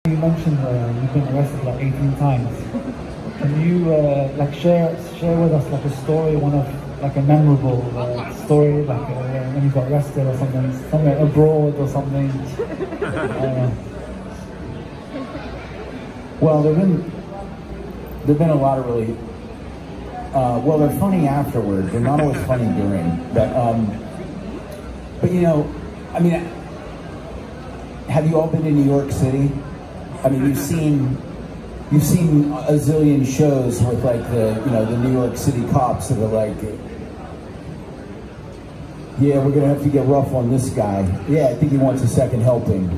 You mentioned you've been arrested like 18 times. Can you like share with us like a story, like a memorable story, like when you got arrested or something, somewhere abroad or something? Well, there've been a lot of really well, they're funny afterwards. They're not always funny during, but you know, I mean, have you all been to New York City? I mean, you've seen a zillion shows with like the New York City cops that are like, yeah, we're gonna have to get rough on this guy. Yeah, I think he wants a second helping.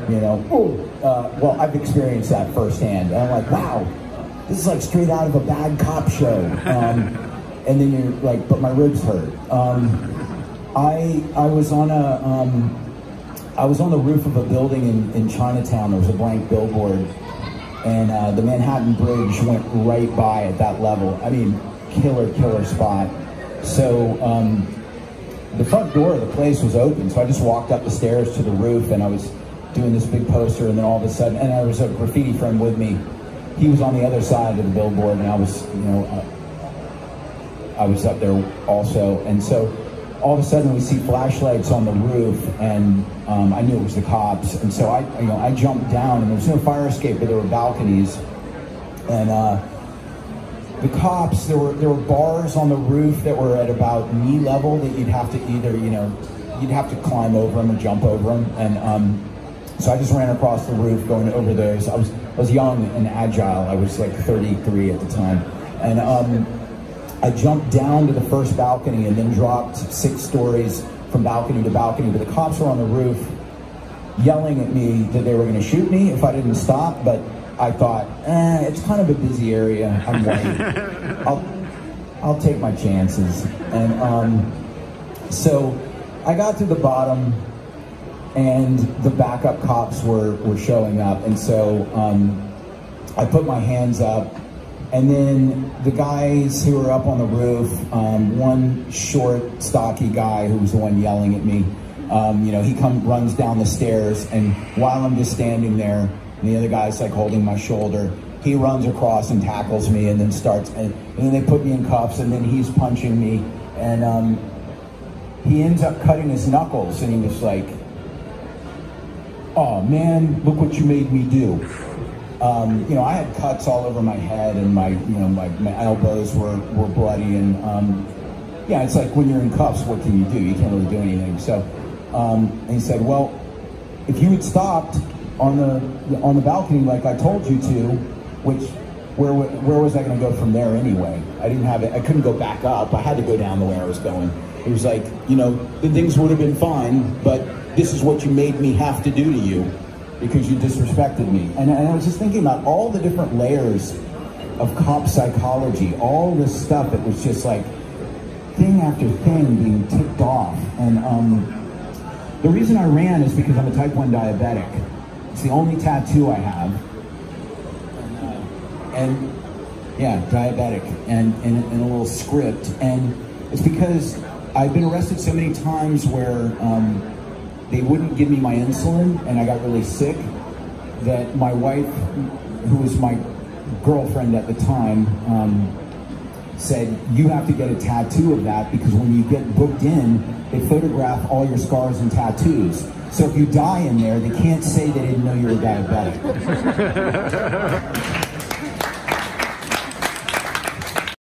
You know, well, I've experienced that firsthand, and I'm like, wow, this is like straight out of a bad cop show. And then you're like, but my ribs hurt. I was on the roof of a building in Chinatown. There was a blank billboard, and the Manhattan Bridge went right by at that level. I mean, killer spot. So the front door of the place was open, so I just walked up the stairs to the roof, and I was doing this big poster, and then all of a sudden, and there was a graffiti friend with me. He was on the other side of the billboard, and I was, I was up there also, and so all of a sudden we see flashlights on the roof, and I knew it was the cops, and so I jumped down, and there was no fire escape, but there were balconies, and the cops, there were bars on the roof that were at about knee level that you'd have to either, you'd have to climb over them or jump over them, and so I just ran across the roof going over those. I was young and agile. I was like 33 at the time, and I jumped down to the first balcony and then dropped 6 stories from balcony to balcony, but the cops were on the roof yelling at me that they were going to shoot me if I didn't stop, but I thought, it's kind of a busy area, I'm white, I'll take my chances. And so I got to the bottom, and the backup cops were showing up, and so I put my hands up. And then the guys who were up on the roof, one short, stocky guy who was the one yelling at me, he runs down the stairs, and while I'm just standing there, and the other guy's like holding my shoulder, he runs across and tackles me, and then and then they put me in cuffs, and then he's punching me, and he ends up cutting his knuckles, and he was like, "Oh man, look what you made me do." I had cuts all over my head, and my elbows were bloody, and yeah, it's like when you're in cuffs, what can you do? You can't really do anything. So, and he said, "Well, if you had stopped on the balcony like I told you to, where was I going to go from there anyway? I couldn't go back up. I had to go down the way I was going. It was like, the things would have been fine, but this is what you made me have to do to you, because you disrespected me." And I was just thinking about all the different layers of cop psychology, all this stuff that was just like thing after thing being ticked off. And the reason I ran is because I'm a type 1 diabetic. It's the only tattoo I have. And yeah, diabetic, and a little script. And it's because I've been arrested so many times where they wouldn't give me my insulin, and I got really sick, that my wife, who was my girlfriend at the time, said, "You have to get a tattoo of that, because when you get booked in, they photograph all your scars and tattoos. So if you die in there, they can't say they didn't know you were diabetic."